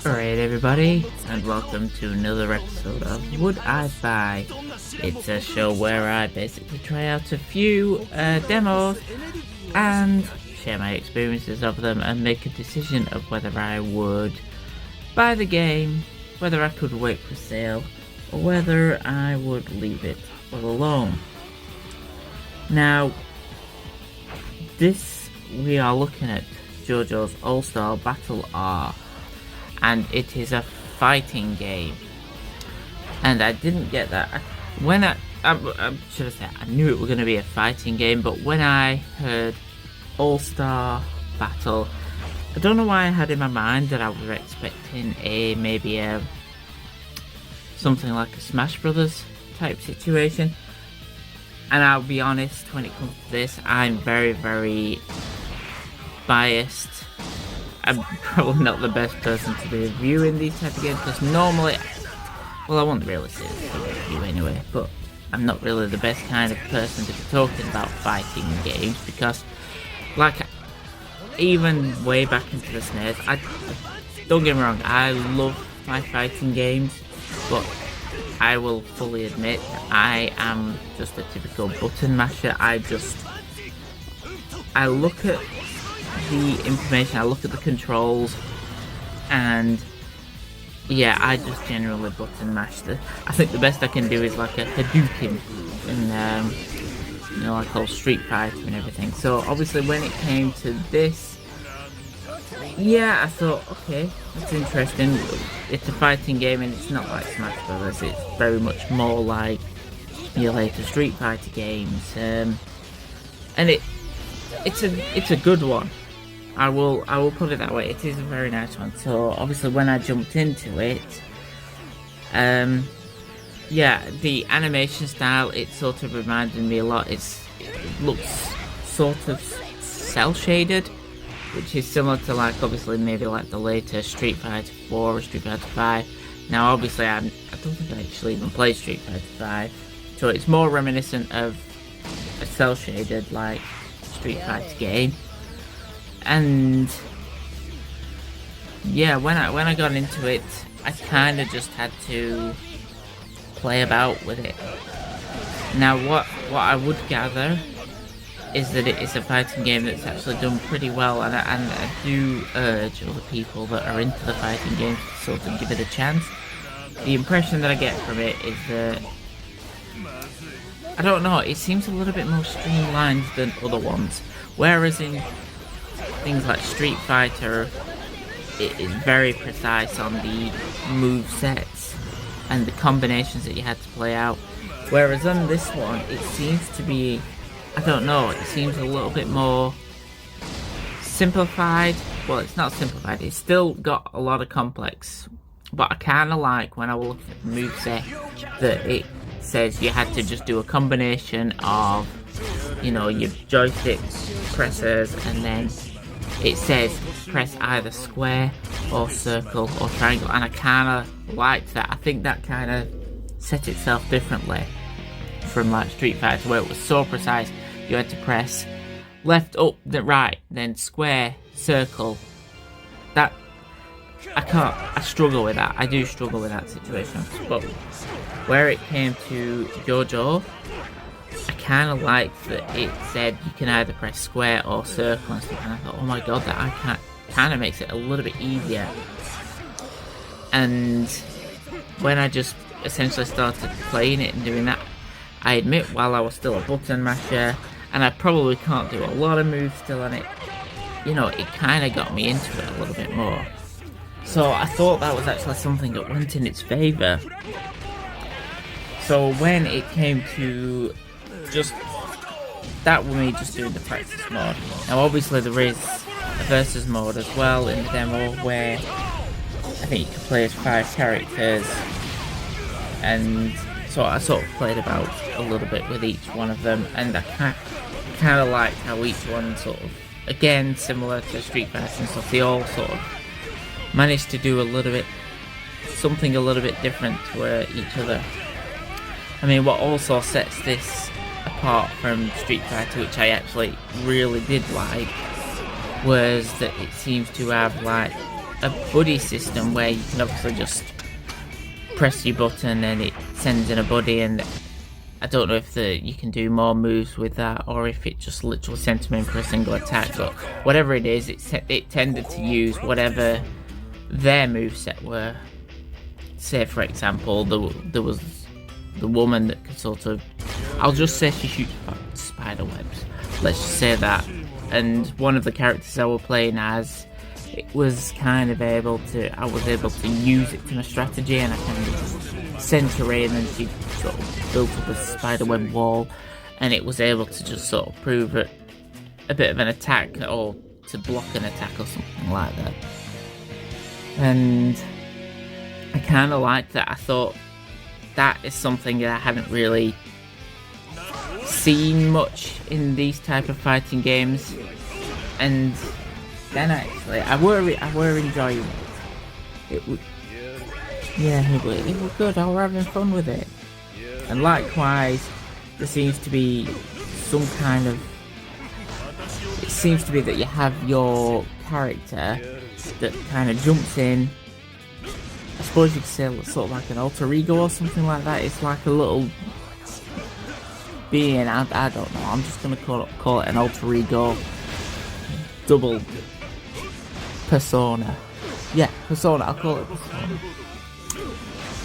Alright everybody, and welcome to another episode of Would I Buy? It's a show where I basically try out a few demos and share my experiences of them and make a decision of whether I would buy the game, whether I could wait for sale, or whether I would leave it all alone. Now, we are looking at JoJo's All-Star Battle R, and it is a fighting game. And I didn't get that. I should have said I knew it was going to be a fighting game, but when I heard All-Star Battle, I don't know why I had in my mind that I was expecting maybe something like a Smash Brothers type situation. And I'll be honest, when it comes to this, I'm very, very biased. I'm probably not the best person to be reviewing these type of games, because normally, well, I won't really say this for a review anyway, but I'm not really the best kind of person to be talking about fighting games, because, like, even way back into the SNES, don't get me wrong, I love my fighting games, but I will fully admit I am just a typical button masher. I look at the information, I look at the controls, and yeah, I just generally button mash. I think the best I can do is like a Hadouken in like all Street Fighter and everything. So obviously when it came to this, yeah, I thought, okay, that's interesting. It's a fighting game and it's not like Smash Brothers. It's very much more like your later Street Fighter games, and it's a good one. I will put it that way. It is a very nice one. So obviously when I jumped into it, yeah, the animation style, it sort of reminded me a lot. It looks sort of cel shaded, which is similar to, like, obviously maybe like the later Street Fighter 4 or Street Fighter 5. Now obviously I don't think I actually even played Street Fighter 5, so it's more reminiscent of a cel shaded like Street Fighter game. And yeah, when I got into it, I kind of just had to play about with it. Now what I would gather is that it is a fighting game that's actually done pretty well, and I do urge other people that are into the fighting games to sort of give it a chance. The impression that I get from it is that, I don't know, it seems a little bit more streamlined than other ones, whereas in things like Street Fighter, it is very precise on the move sets and the combinations that you had to play out, whereas on this one it seems to be, I don't know, it seems a little bit more simplified. Well, it's not simplified, it's still got a lot of complex, but I kind of like when I look at the moveset that it says you had to just do a combination of, you know, your joystick presses, and then it says press either square or circle or triangle, and I kind of liked that. I think that kind of set itself differently from like Street Fighter, where it was so precise. You had to press left, up, then right, then square, circle. That I struggle with that. I do struggle with that situation. But where it came to JoJo, I kind of liked that it said you can either press square or circle and stuff. And I thought, oh my god, that kind of makes it a little bit easier. And when I just essentially started playing it and doing that, I admit, while I was still a button masher, and I probably can't do a lot of moves still on it, you know, it kind of got me into it a little bit more. So I thought that was actually something that went in its favour. So when it came to just that, with me just doing the practice mode, now obviously there is a versus mode as well in the demo, where I think you can play as 5 characters, and so I sort of played about a little bit with each one of them, and I kind of liked how each one sort of, again, similar to Street Fighter and stuff, they all sort of managed to do something a little bit different to each other. I mean, what also sets this apart from Street Fighter, which I actually really did like, was that it seems to have like a buddy system where you can obviously just press your button and it sends in a buddy, and I don't know if you can do more moves with that or if it just literally sent them in for a single attack, but whatever it is, it tended to use whatever their moveset were. Say for example, there was the woman that could sort of, I'll just say she shoots spider webs, let's just say that, and one of the characters I was playing as, it was kind of able to, I was able to use it to my strategy, and I kind of just sent her in and she sort of built up a spiderweb wall, and it was able to just sort of prove a bit of an attack or to block an attack or something like that. And I kind of liked that. I thought that is something that I hadn't really seen much in these type of fighting games, and then actually I were enjoying it. It was good. I was having fun with it. And likewise, there seems to be some kind of, it seems to be that you have your character that kind of jumps in. I suppose you could say sort of like an alter ego or something like that. It's like a little being, I don't know, I'm just going to call it an alter ego double persona. Yeah, persona, I'll call it persona.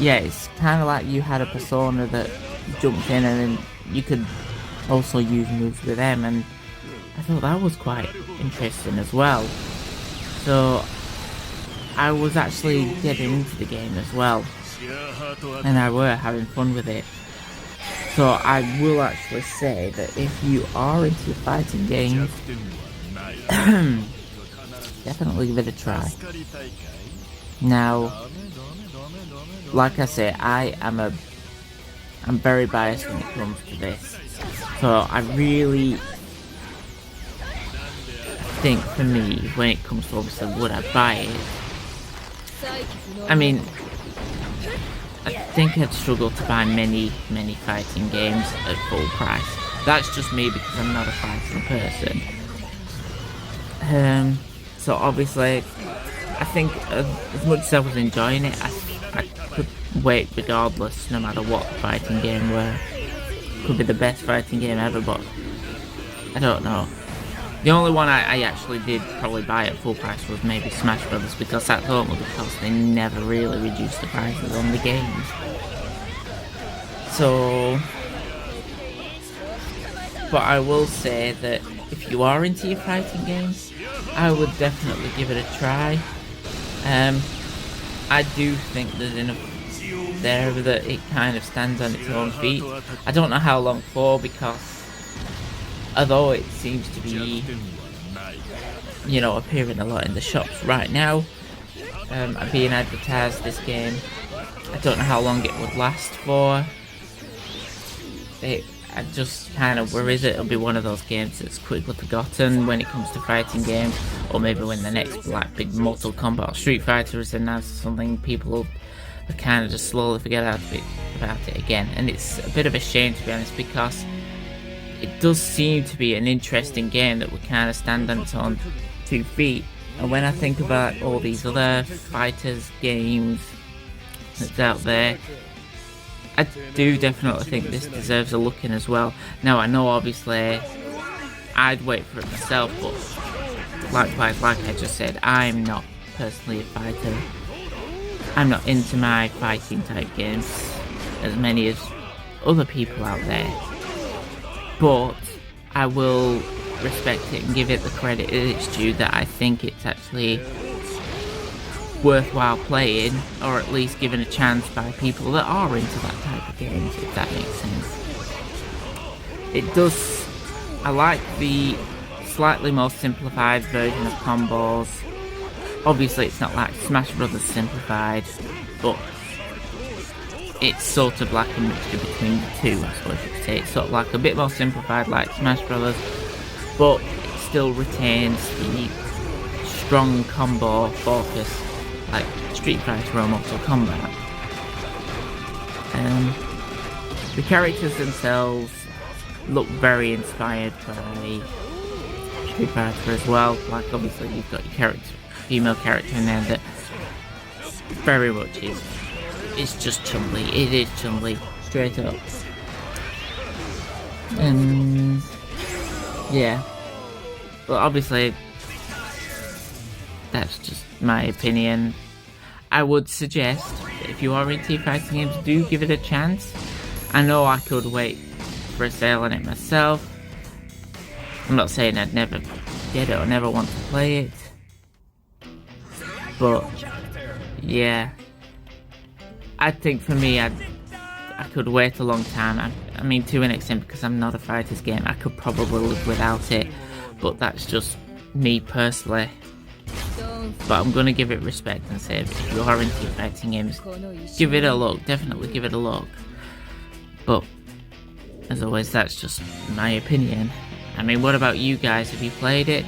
Yeah, it's kind of like you had a persona that jumped in and then you could also use moves with them, and I thought that was quite interesting as well. So I was actually getting into the game as well, and I were having fun with it. So I will actually say that if you are into fighting games, definitely give it a try. Now, like I say, I'm very biased when it comes to this. So I really think for me, when it comes to obviously would I buy it, I mean, I think I'd struggle to buy many fighting games at full price. That's just me because I'm not a fighting person. So obviously, I think as much as I was enjoying it, I could wait regardless, no matter what fighting game were. Could be the best fighting game ever, but I don't know. The only one I actually did probably buy at full price was maybe Smash Brothers, because that's only because they never really reduced the prices on the games. So, but I will say that if you are into your fighting games, I would definitely give it a try. I do think there's enough there that it kind of stands on its own feet. I don't know how long for, because although it seems to be, you know, appearing a lot in the shops right now, being advertised, this game, I don't know how long it would last for. I just kind of worry that it'll be one of those games that's quickly forgotten when it comes to fighting games, or maybe when the next like big Mortal Kombat or Street Fighter is announced or something, people will kind of just slowly forget about it again. And it's a bit of a shame, to be honest, because it does seem to be an interesting game that would kind of stand on its own 2 feet. And when I think about all these other fighters games that's out there, I do definitely think this deserves a look in as well. Now I know obviously I'd wait for it myself, but likewise, like I just said, I'm not personally a fighter. I'm not into my fighting type games as many as other people out there. But I will respect it and give it the credit it's due, that I think it's actually worthwhile playing, or at least given a chance by people that are into that type of games, if that makes sense. It does, I like the slightly more simplified version of combos. Obviously it's not like Smash Brothers simplified, but it's sort of like a mixture between the two, I suppose you could say. It's sort of like a bit more simplified like Smash Brothers, but it still retains the strong combo focus like Street Fighter or Mortal Kombat. The characters themselves look very inspired by Street Fighter as well. Like obviously you've got your character, female character in there that very much is. It's just Chun-Li. It is Chun-Li, straight up. And yeah, but obviously that's just my opinion. I would suggest that if you are into fighting games, do give it a chance. I know I could wait for a sale on it myself. I'm not saying I'd never get it or never want to play it, but yeah, I think for me I could wait a long time. I mean, to an extent, because I'm not a fighters game, I could probably live without it, but that's just me personally. But I'm gonna give it respect and say, if you are into fighting games, give it a look, definitely give it a look. But as always, that's just my opinion. I mean, what about you guys? Have you played it?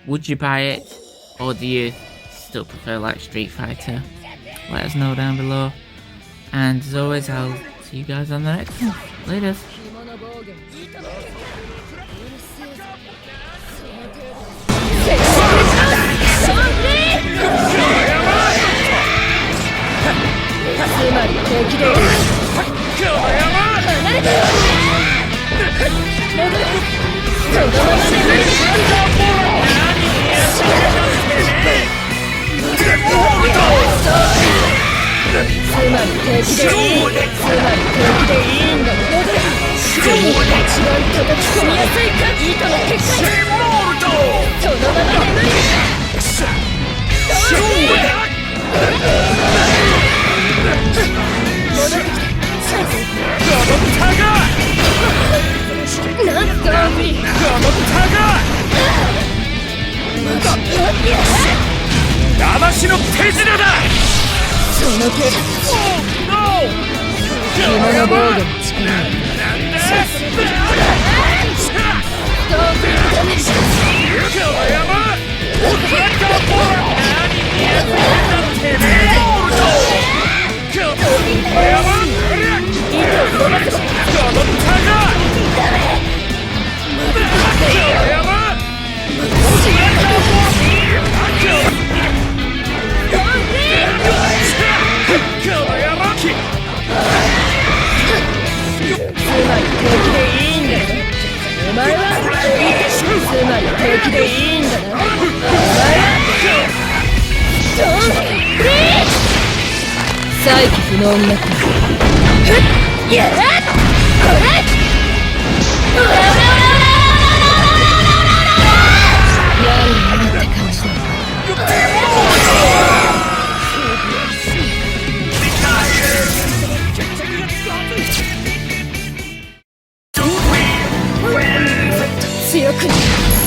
Would you buy it, or do you still prefer like Street Fighter? Let us know down below. And as always, I'll see you guys on the next one. Later.強く